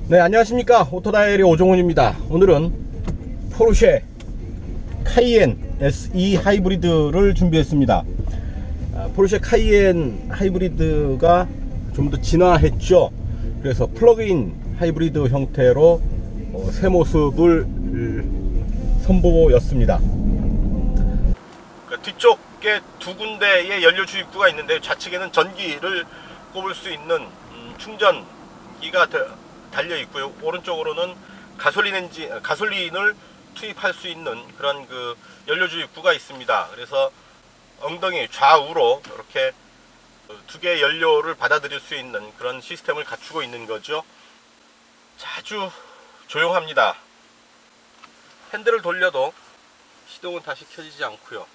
네, 안녕하십니까. 오토다이어리 오종훈입니다. 오늘은 포르쉐 카이엔 SE 하이브리드를 준비했습니다. 포르쉐 카이엔 하이브리드가 좀 더 진화했죠. 그래서 플러그인 하이브리드 형태로 새 모습을 선보였습니다. 뒤쪽에 두 군데의 연료 주입구가 있는데 좌측에는 전기를 꼽을 수 있는 충전기가 달려 있고요. 오른쪽으로는 가솔린을 투입할 수 있는 그런 그 연료 주입구가 있습니다. 그래서 엉덩이 좌우로 이렇게 두 개의 연료를 받아들일 수 있는 그런 시스템을 갖추고 있는 거죠. 아주 조용합니다. 핸들을 돌려도 시동은 다시 켜지지 않고요.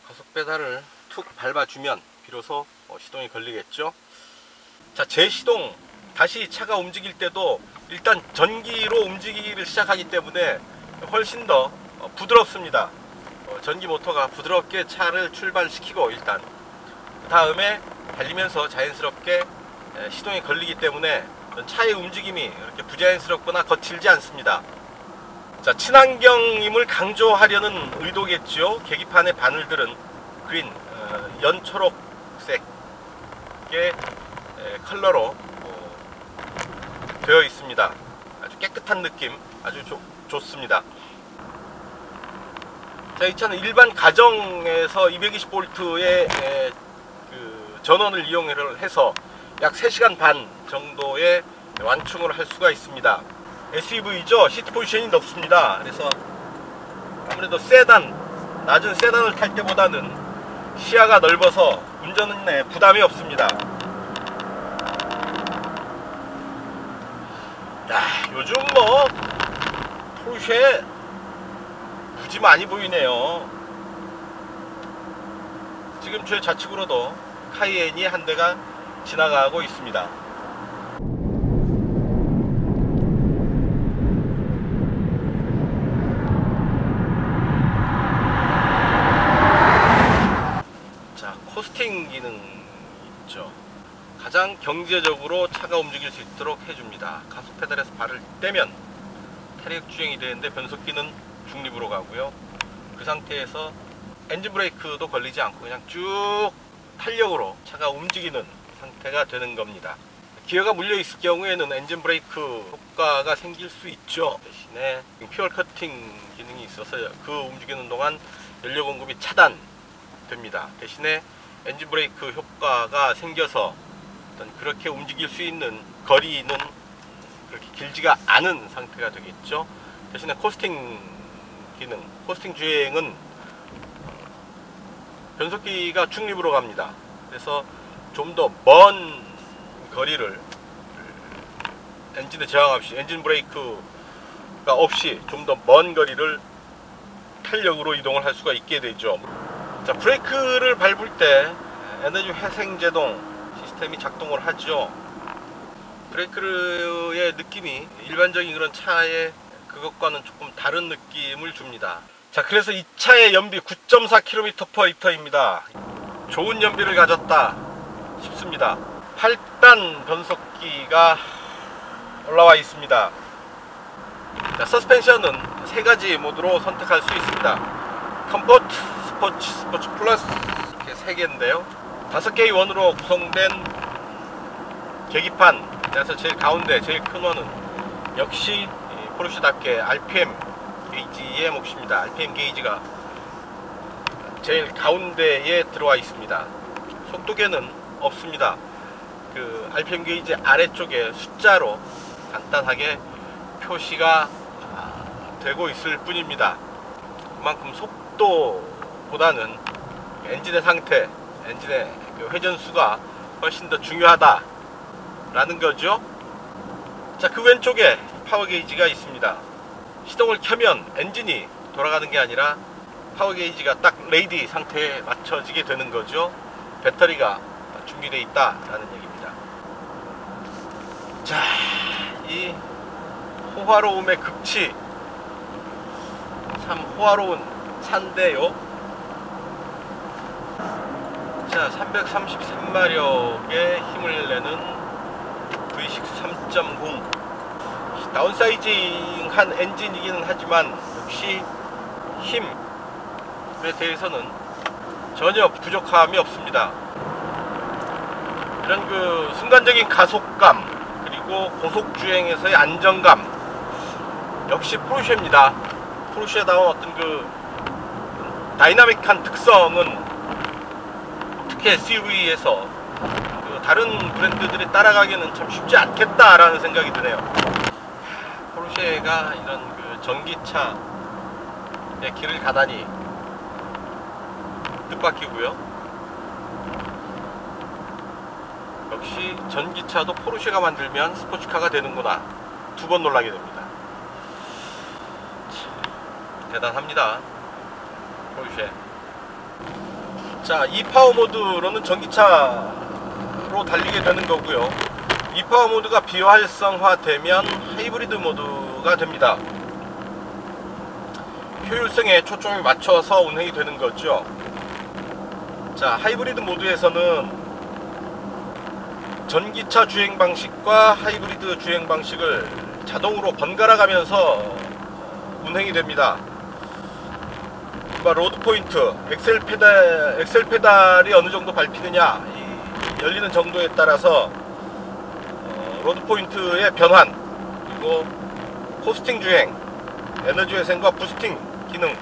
가속 페달을 툭 밟아주면 비로소 시동이 걸리겠죠. 자, 재시동 다시 차가 움직일 때도 일단 전기로 움직이기를 시작하기 때문에 훨씬 더 부드럽습니다. 전기 모터가 부드럽게 차를 출발시키고 일단 그 다음에 달리면서 자연스럽게 시동이 걸리기 때문에 차의 움직임이 그렇게 부자연스럽거나 거칠지 않습니다. 자, 친환경임을 강조하려는 의도겠죠. 계기판의 바늘들은 그린, 연초록색의 컬러로 되어 있습니다. 아주 깨끗한 느낌, 아주 좋습니다. 자, 이 차는 일반 가정에서 220V의 그 전원을 이용해서 약 3시간 반 정도의 완충을 할 수가 있습니다. SUV죠. 시트 포지션이 높습니다. 그래서 아무래도 낮은 세단을 탈 때보다는 시야가 넓어서 운전에 부담이 없습니다. 야, 요즘 포르쉐 무지 많이 보이네요. 지금 제 좌측으로도 카이엔이 한 대가 지나가고 있습니다. 자, 코스팅 기능 있죠. 가장 경제적으로 차가 움직일 수 있도록 해줍니다. 가속 페달에서 발을 떼면 탄력 주행이 되는데 변속기는 중립으로 가고요. 그 상태에서 엔진 브레이크도 걸리지 않고 그냥 쭉 탄력으로 차가 움직이는 상태가 되는 겁니다. 기어가 물려 있을 경우에는 엔진 브레이크 효과가 생길 수 있죠. 대신에 퓨얼 커팅 기능이 있어서 그 움직이는 동안 연료 공급이 차단됩니다. 대신에 엔진 브레이크 효과가 생겨서 그렇게 움직일 수 있는 거리는 그렇게 길지가 않은 상태가 되겠죠. 대신에 코스팅 기능, 코스팅 주행은 변속기가 중립으로 갑니다. 그래서 좀 더 먼 거리를 엔진에 저항 없이, 엔진 브레이크가 없이 좀 더 먼 거리를 탄력으로 이동을 할 수가 있게 되죠. 자, 브레이크를 밟을 때 에너지 회생 제동 시스템이 작동을 하죠. 브레이크의 느낌이 일반적인 그런 차의 그것과는 조금 다른 느낌을 줍니다. 자, 그래서 이 차의 연비 9.4km/L입니다. 좋은 연비를 가졌다 싶습니다. 8단 변속기가 올라와 있습니다. 자, 서스펜션은 3가지 모드로 선택할 수 있습니다. 컴포트, 스포츠 플러스 이렇게 3개인데요 5개의 원으로 구성된 계기판, 그래서 제일 가운데 제일 큰 원은 역시 포르쉐답게 RPM 게이지의 몫입니다. RPM 게이지가 제일 가운데에 들어와 있습니다. 속도계는 없습니다. 그 RPM 게이지 아래쪽에 숫자로 간단하게 표시가 되고 있을 뿐입니다. 그만큼 속도보다는 엔진의 상태, 엔진의 회전수가 훨씬 더 중요하다 라는 거죠. 자, 그 왼쪽에 파워 게이지가 있습니다. 시동을 켜면 엔진이 돌아가는 게 아니라 파워 게이지가 딱 레이디 상태에 맞춰지게 되는 거죠. 배터리가 준비되어 있다 라는 얘기입니다. 자, 이 호화로움의 극치, 참 호화로운 차인데요. 자, 333마력의 힘을 내는 V6 3.0 다운사이징한 엔진이기는 하지만 역시 힘에 대해서는 전혀 부족함이 없습니다. 이런 그 순간적인 가속감, 그리고 고속주행에서의 안정감, 역시 포르쉐입니다. 포르쉐다운 어떤 그 다이나믹한 특성은 특히 SUV에서 그 다른 브랜드들이 따라가기는 참 쉽지 않겠다라는 생각이 드네요. 포르쉐가 이런 그 전기차의 길을 가다니 뜻밖이고요. 역시 전기차도 포르쉐가 만들면 스포츠카가 되는구나, 두 번 놀라게 됩니다. 대단합니다, 포르쉐. 자, e파워 모드로는 전기차로 달리게 되는 거고요. e파워 모드가 비활성화되면 하이브리드 모드가 됩니다. 효율성에 초점이 맞춰서 운행이 되는 거죠. 자, 하이브리드 모드에서는 전기차 주행 방식과 하이브리드 주행 방식을 자동으로 번갈아 가면서 운행이 됩니다. 로드 포인트, 엑셀 페달이 어느 정도 밟히느냐, 이 열리는 정도에 따라서 로드 포인트의 변환, 그리고 코스팅 주행, 에너지 회생과 부스팅 기능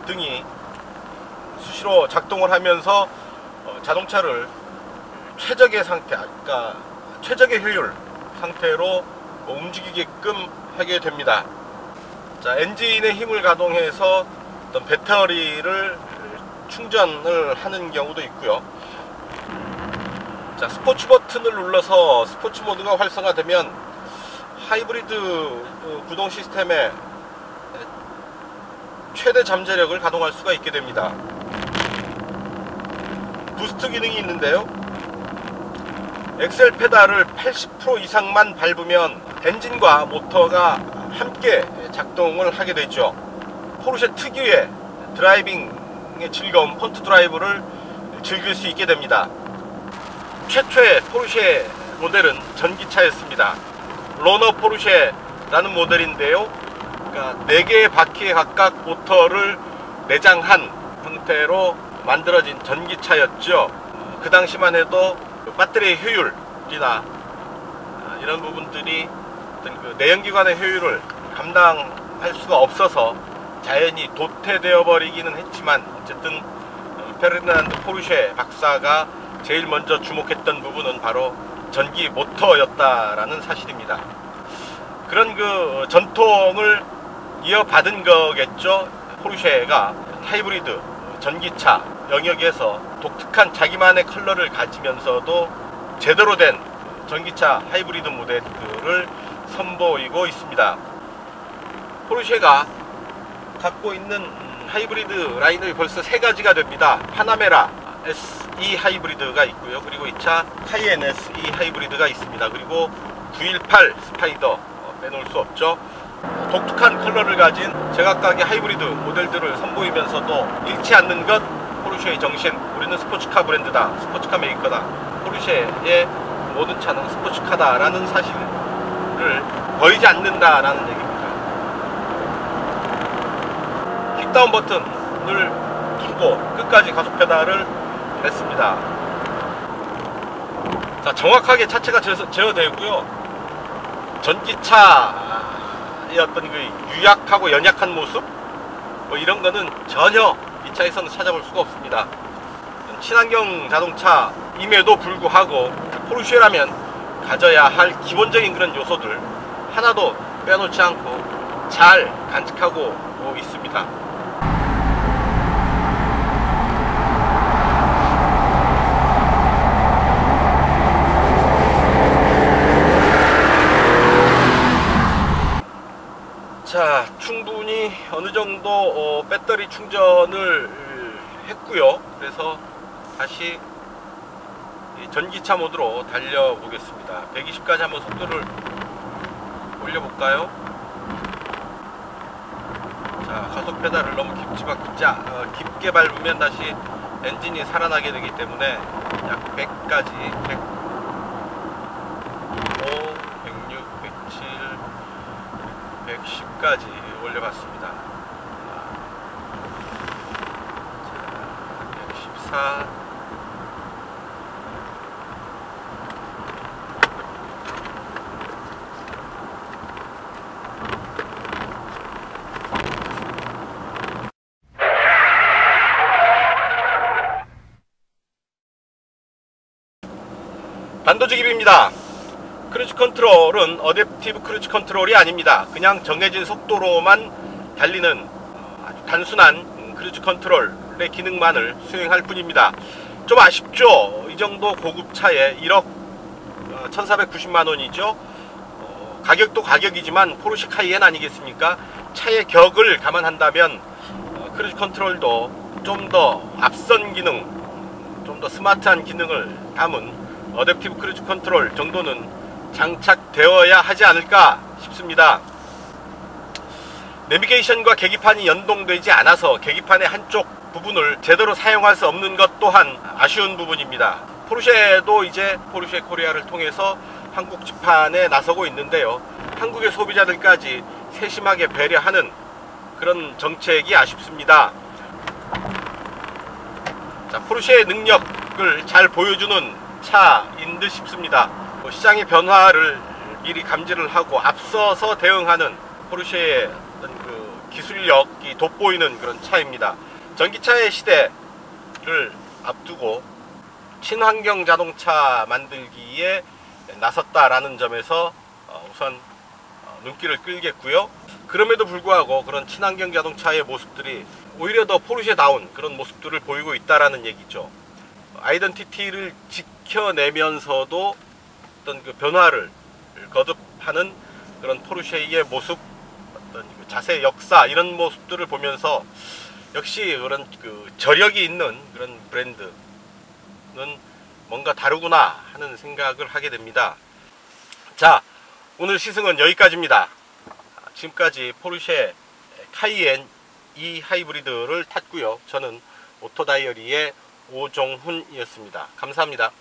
등이 수시로 작동을 하면서 자동차를 최적의 상태, 그러니까 최적의 효율 상태로 움직이게끔 하게 됩니다. 자, 엔진의 힘을 가동해서 어떤 배터리를 충전을 하는 경우도 있고요. 자, 스포츠 버튼을 눌러서 스포츠 모드가 활성화되면 하이브리드 구동 시스템의 최대 잠재력을 가동할 수가 있게 됩니다. 부스트 기능이 있는데요, 엑셀 페달을 80% 이상만 밟으면 엔진과 모터가 함께 작동을 하게 되죠. 포르쉐 특유의 드라이빙의 즐거움, 폰트 드라이브를 즐길 수 있게 됩니다. 최초의 포르쉐 모델은 전기차였습니다. 로너 포르쉐라는 모델인데요, 그러니까 4개의 바퀴에 각각 모터를 내장한 형태로 만들어진 전기차였죠. 그 당시만 해도 배터리의 효율이나 이런 부분들이 어떤 그 내연기관의 효율을 감당할 수가 없어서 자연히 도태되어 버리기는 했지만, 어쨌든 페르디난드 포르쉐 박사가 제일 먼저 주목했던 부분은 바로 전기 모터였다라는 사실입니다. 그런 그 전통을 이어받은 거겠죠. 포르쉐가 하이브리드 전기차 영역에서 독특한 자기만의 컬러를 가지면서도 제대로 된 전기차 하이브리드 모델들을 선보이고 있습니다. 포르쉐가 갖고 있는 하이브리드 라인이 벌써 3가지가 됩니다. 파나메라 SE 하이브리드가 있고요, 그리고 2차 카이엔 SE 하이브리드가 있습니다. 그리고 918 스파이더 빼놓을 수 없죠. 독특한 컬러를 가진 제각각의 하이브리드 모델들을 선보이면서도 잃지 않는 것, 포르쉐의 정신, 우리는 스포츠카 브랜드다, 스포츠카 메이커다, 포르쉐의 모든 차는 스포츠카다 라는 사실을 버리지 않는다라는 얘기입니다. 킥다운 버튼을 누르고 끝까지 가속 페달을 냈습니다. 자, 정확하게 차체가 제어되고요, 전기차의 어떤 그 유약하고 연약한 모습, 뭐 이런 거는 전혀 이 차에서는 찾아볼 수가 없습니다. 친환경 자동차임에도 불구하고 포르쉐라면 가져야 할 기본적인 그런 요소들 하나도 빼놓지 않고 잘 간직하고 있습니다. 자, 충분히 어느 정도 배터리 충전을 했고요. 그래서 다시 전기차 모드로 달려보겠습니다. 120까지 한번 속도를 올려볼까요? 자, 가속 페달을 너무 깊게 밟으면 다시 엔진이 살아나게 되기 때문에 약 100까지 105, 106, 107, 110까지 올려봤습니다. 자, 114. 단도직입입니다. 크루즈 컨트롤은 어댑티브 크루즈 컨트롤이 아닙니다. 그냥 정해진 속도로만 달리는 아주 단순한 크루즈 컨트롤의 기능만을 수행할 뿐입니다. 좀 아쉽죠? 이 정도 고급차에 1억 1490만원이죠. 가격도 가격이지만 포르쉐 카이엔 아니겠습니까? 차의 격을 감안한다면 크루즈 컨트롤도 좀 더 앞선 기능, 좀 더 스마트한 기능을 담은 어댑티브 크루즈 컨트롤 정도는 장착되어야 하지 않을까 싶습니다. 내비게이션과 계기판이 연동되지 않아서 계기판의 한쪽 부분을 제대로 사용할 수 없는 것 또한 아쉬운 부분입니다. 포르쉐도 이제 포르쉐 코리아를 통해서 한국 지판에 나서고 있는데요. 한국의 소비자들까지 세심하게 배려하는 그런 정책이 아쉽습니다. 자, 포르쉐의 능력을 잘 보여주는 차인 듯 싶습니다. 시장의 변화를 미리 감지를 하고 앞서서 대응하는 포르쉐의 그 기술력이 돋보이는 그런 차입니다. 전기차의 시대를 앞두고 친환경 자동차 만들기에 나섰다라는 점에서 우선 눈길을 끌겠고요. 그럼에도 불구하고 그런 친환경 자동차의 모습들이 오히려 더 포르쉐다운 그런 모습들을 보이고 있다라는 얘기죠. 아이덴티티를 지켜내면서도 어떤 그 변화를 거듭하는 그런 포르쉐의 모습, 어떤 그 자세, 역사 이런 모습들을 보면서 역시 그런 그 저력이 있는 그런 브랜드는 뭔가 다르구나 하는 생각을 하게 됩니다. 자, 오늘 시승은 여기까지입니다. 지금까지 포르쉐 카이엔 E 하이브리드를 탔고요. 저는 오토다이어리의 오종훈이었습니다. 감사합니다.